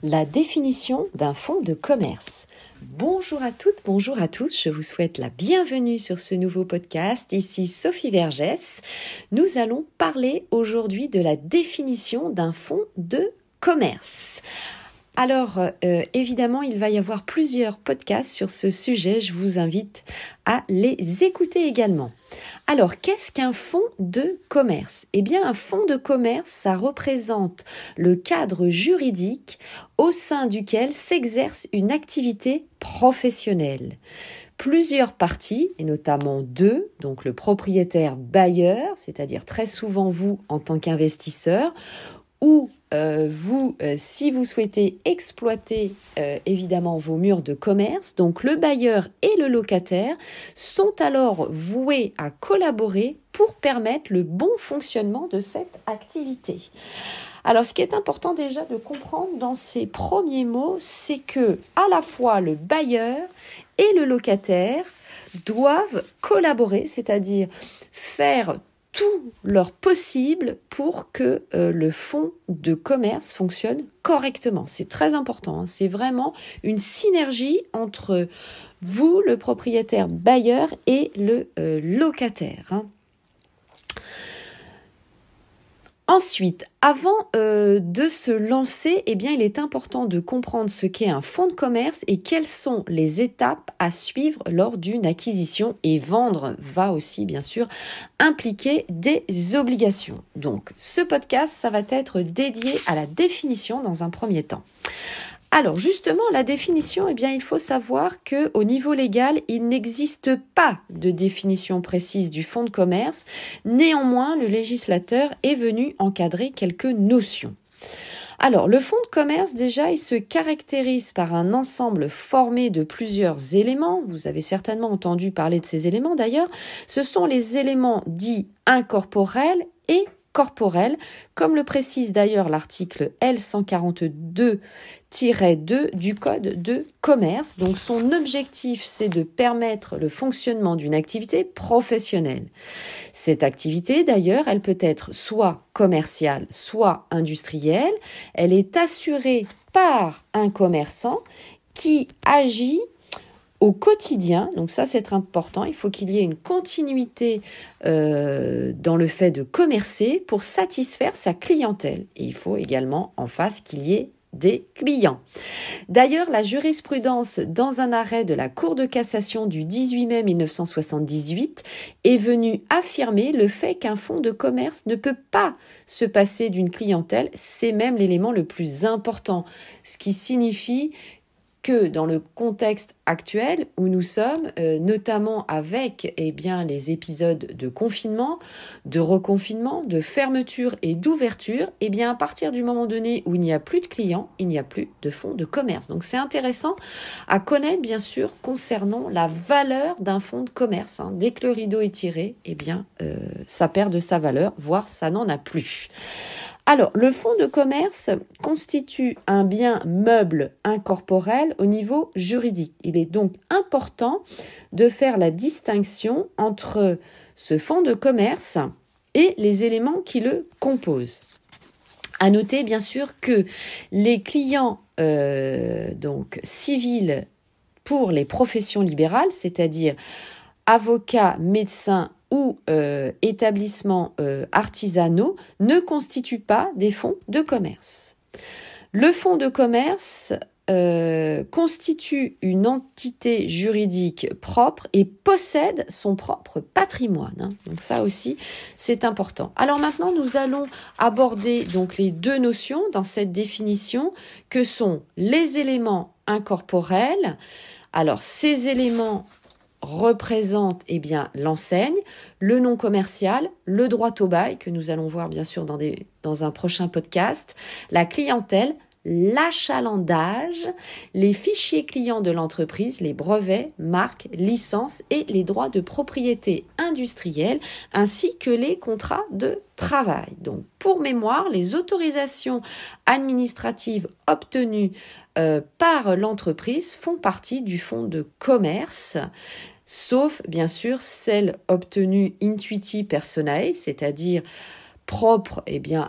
La définition d'un fonds de commerce. Bonjour à toutes, bonjour à tous, je vous souhaite la bienvenue sur ce nouveau podcast. Ici Sophie Vergès. Nous allons parler aujourd'hui de la définition d'un fonds de commerce. Alors, évidemment, il va y avoir plusieurs podcasts sur ce sujet. Je vous invite à les écouter également. Alors, qu'est-ce qu'un fonds de commerce ? Eh bien, un fonds de commerce, ça représente le cadre juridique au sein duquel s'exerce une activité professionnelle. Plusieurs parties, et notamment deux, donc le propriétaire bailleur, c'est-à-dire très souvent vous en tant qu'investisseur, ou si vous souhaitez exploiter évidemment vos murs de commerce, donc le bailleur et le locataire sont alors voués à collaborer pour permettre le bon fonctionnement de cette activité. Alors, ce qui est important déjà de comprendre dans ces premiers mots, c'est que à la fois le bailleur et le locataire doivent collaborer, c'est-à-dire faire tout leur possible pour que le fonds de commerce fonctionne correctement. C'est très important, c'est vraiment une synergie entre vous, le propriétaire bailleur, et le locataire. Ensuite, avant de se lancer, eh bien, il est important de comprendre ce qu'est un fonds de commerce et quelles sont les étapes à suivre lors d'une acquisition. Et vendre va aussi, bien sûr, impliquer des obligations. Donc, ce podcast, ça va être dédié à la définition dans un premier temps. Alors justement, la définition, eh bien, il faut savoir qu'au niveau légal, il n'existe pas de définition précise du fonds de commerce. Néanmoins, le législateur est venu encadrer quelques notions. Alors, le fonds de commerce, déjà, il se caractérise par un ensemble formé de plusieurs éléments. Vous avez certainement entendu parler de ces éléments d'ailleurs. Ce sont les éléments dits incorporels et corporel, comme le précise d'ailleurs l'article L142-2 du Code de commerce. Donc son objectif, c'est de permettre le fonctionnement d'une activité professionnelle. Cette activité, d'ailleurs, elle peut être soit commerciale, soit industrielle. Elle est assurée par un commerçant qui agit au quotidien, donc ça c'est important, il faut qu'il y ait une continuité dans le fait de commercer pour satisfaire sa clientèle. Et il faut également en face qu'il y ait des clients. D'ailleurs, la jurisprudence dans un arrêt de la Cour de cassation du 18 mai 1978 est venue affirmer le fait qu'un fonds de commerce ne peut pas se passer d'une clientèle, c'est même l'élément le plus important, ce qui signifie que dans le contexte actuel où nous sommes, notamment avec les épisodes de confinement, de reconfinement, de fermeture et d'ouverture, à partir du moment donné où il n'y a plus de clients, il n'y a plus de fonds de commerce. Donc c'est intéressant à connaître bien sûr concernant la valeur d'un fonds de commerce. Dès que le rideau est tiré, ça perd de sa valeur, voire ça n'en a plus. Alors, le fonds de commerce constitue un bien meuble incorporel au niveau juridique. Il est donc important de faire la distinction entre ce fonds de commerce et les éléments qui le composent. À noter bien sûr que les clients civils pour les professions libérales, c'est-à-dire avocats, médecins ou établissements artisanaux, ne constituent pas des fonds de commerce. Le fonds de commerce constitue une entité juridique propre et possède son propre patrimoine. Donc ça aussi, c'est important. Alors maintenant, nous allons aborder donc les deux notions dans cette définition que sont les éléments incorporels. Alors ces éléments représente l'enseigne, le nom commercial, le droit au bail, que nous allons voir bien sûr dans un prochain podcast, la clientèle, l'achalandage, les fichiers clients de l'entreprise, les brevets, marques, licences et les droits de propriété industrielle, ainsi que les contrats de travail. Donc, pour mémoire, les autorisations administratives obtenues par l'entreprise font partie du fonds de commerce, sauf bien sûr celles obtenues intuiti personae, c'est-à-dire propre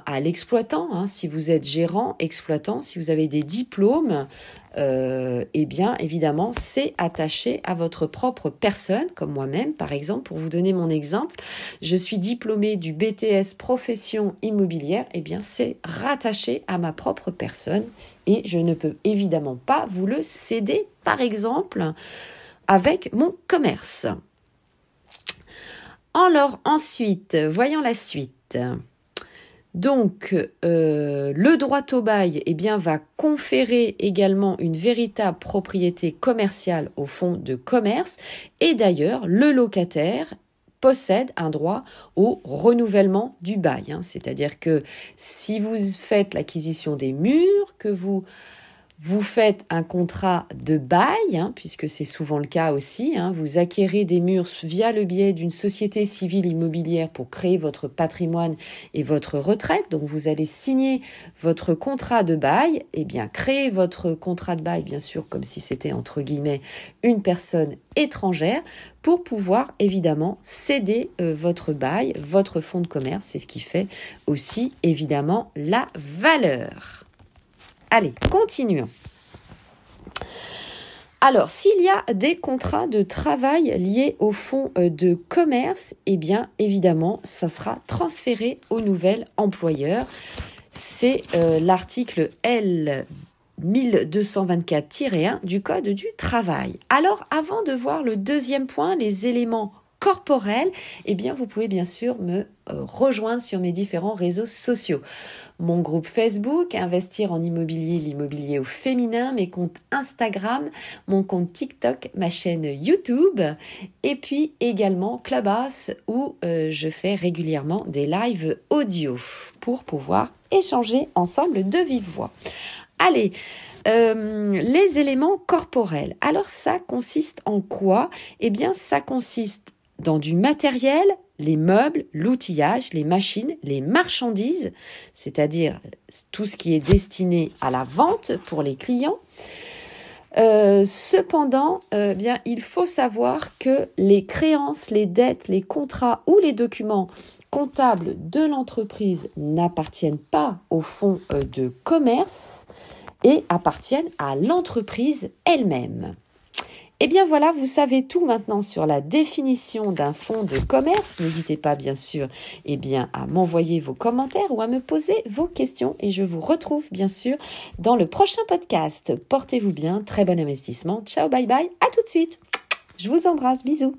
à l'exploitant, hein, si vous êtes gérant, exploitant, si vous avez des diplômes, évidemment, c'est attaché à votre propre personne, comme moi-même, par exemple. Pour vous donner mon exemple, je suis diplômée du BTS Profession Immobilière, c'est rattaché à ma propre personne et je ne peux évidemment pas vous le céder, par exemple, avec mon commerce. Alors, ensuite, voyons la suite. Donc, le droit au bail va conférer également une véritable propriété commerciale au fonds de commerce et d'ailleurs, le locataire possède un droit au renouvellement du bail. Hein. C'est-à-dire que si vous faites l'acquisition des murs, que vous faites un contrat de bail, hein, puisque c'est souvent le cas aussi, hein, vous acquérez des murs via le biais d'une société civile immobilière pour créer votre patrimoine et votre retraite. Donc vous allez signer votre contrat de bail, créer votre contrat de bail, bien sûr, comme si c'était entre guillemets une personne étrangère, pour pouvoir évidemment céder votre bail, votre fonds de commerce. C'est ce qui fait aussi évidemment la valeur. Allez, continuons. Alors, s'il y a des contrats de travail liés au fonds de commerce, évidemment, ça sera transféré au nouvel employeur. C'est l'article L 1224-1 du Code du travail. Alors, avant de voir le deuxième point, les éléments corporels, vous pouvez bien sûr me rejoindre sur mes différents réseaux sociaux. Mon groupe Facebook, Investir en immobilier, l'immobilier au féminin, mes comptes Instagram, mon compte TikTok, ma chaîne YouTube, et puis également Clubhouse où je fais régulièrement des lives audio pour pouvoir échanger ensemble de vive voix. Allez, les éléments corporels. Alors ça consiste en quoi ? Ça consiste dans du matériel, les meubles, l'outillage, les machines, les marchandises, c'est-à-dire tout ce qui est destiné à la vente pour les clients. Cependant, il faut savoir que les créances, les dettes, les contrats ou les documents comptables de l'entreprise n'appartiennent pas au fonds de commerce et appartiennent à l'entreprise elle-même. Voilà, vous savez tout maintenant sur la définition d'un fonds de commerce. N'hésitez pas, bien sûr, à m'envoyer vos commentaires ou à me poser vos questions. Et je vous retrouve, bien sûr, dans le prochain podcast. Portez-vous bien, très bon investissement. Ciao, bye bye, à tout de suite. Je vous embrasse, bisous.